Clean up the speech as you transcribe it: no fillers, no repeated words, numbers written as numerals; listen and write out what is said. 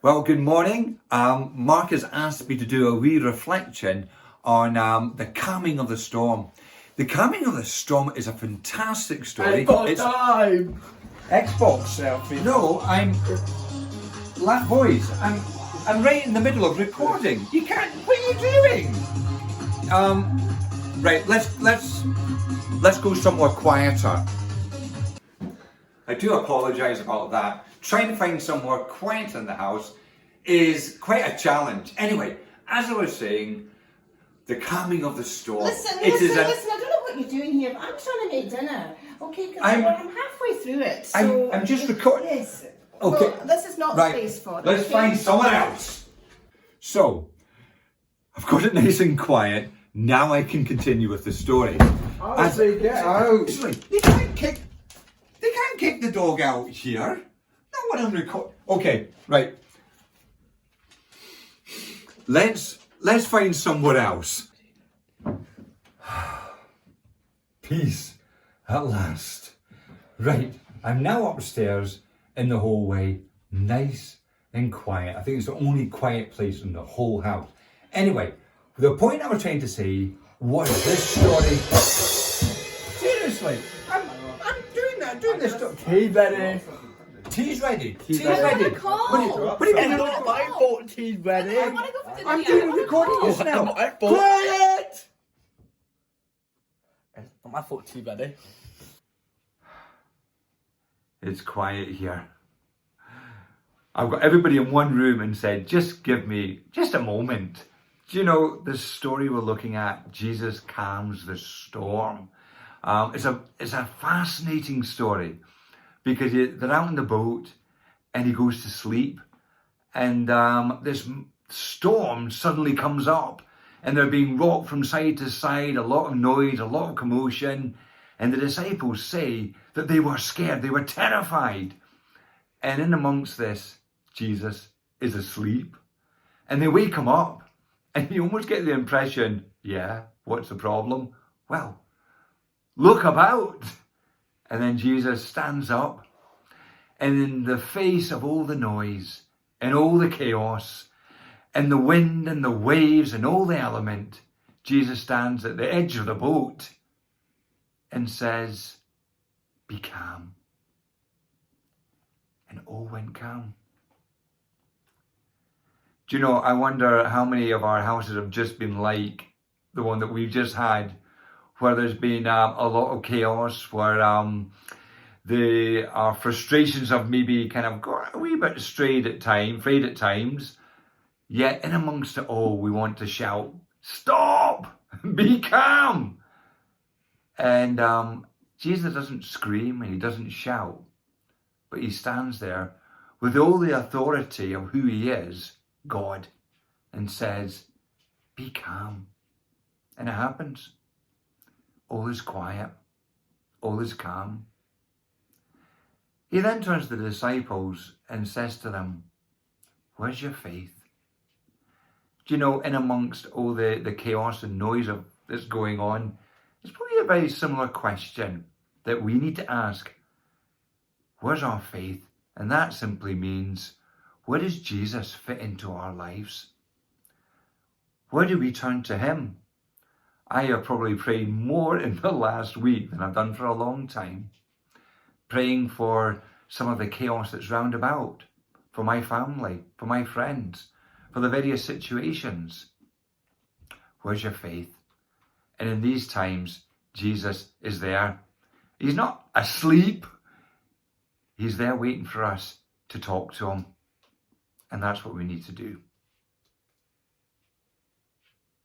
Well, good morning. Mark has asked me to do a wee reflection on the calming of the storm. The calming of the storm is a fantastic story. Xbox time! Xbox selfie. No, boys, I'm right in the middle of recording. You can't. What are you doing? Right. Let's go somewhere quieter. I do apologise about that. Trying to find somewhere quiet in the house is quite a challenge. Anyway, as I was saying, the calming of the storm. Listen, I don't know what you're doing here, but I'm trying to make dinner. Okay, because I'm halfway through it. So I'm just recording. Yes. Okay. Well, this is not Right. the place for it. Let's okay? find someone else. So, I've got it nice and quiet. Now I can continue with the story. As they get out. They can't kick the dog out here. Not when I'm recording. Okay, right. Let's find somewhere else. Peace at last. Right, I'm now upstairs in the hallway, nice and quiet. I think it's the only quiet place in the whole house. Anyway, the point I was trying to say was this story. Seriously, I'm doing this story. Tea ready. Tea's ready. Tea's ready. ready. I wanna call. What do you It's mean? not my fault tea's ready. I want to go for dinner. I'm doing the recording Oh, just it's now. not my fault. Quiet! It's not my fault tea ready. It's quiet here. I've got everybody in one room and said, just give me just a moment. Do you know the story we're looking at? Jesus calms the storm. It's a fascinating story because they're out in the boat and he goes to sleep and this storm suddenly comes up and they're being rocked from side to side, a lot of noise, a lot of commotion, and the disciples say that they were scared, they were terrified. And in amongst this, Jesus is asleep and they wake him up and you almost get the impression, yeah, what's the problem? Well, look about. And then Jesus stands up and in the face of all the noise and all the chaos and the wind and the waves and all the element, Jesus stands at the edge of the boat and says, be calm. And all went calm. Do you know, I wonder how many of our houses have just been like the one that we've just had, where there's been a lot of chaos, where our frustrations have maybe kind of got a wee bit frayed at times, yet in amongst it all, we want to shout, stop, be calm. And Jesus doesn't scream and he doesn't shout, but he stands there with all the authority of who he is, God, and says, be calm. And it happens. All is quiet. All is calm. He then turns to the disciples and says to them, where's your faith? Do you know, in amongst all the chaos and noise that's going on, it's probably a very similar question that we need to ask. Where's our faith? And that simply means, where does Jesus fit into our lives? Where do we turn to him? I have probably prayed more in the last week than I've done for a long time. Praying for some of the chaos that's round about, for my family, for my friends, for the various situations. Where's your faith? And in these times, Jesus is there. He's not asleep. He's there waiting for us to talk to him. And that's what we need to do.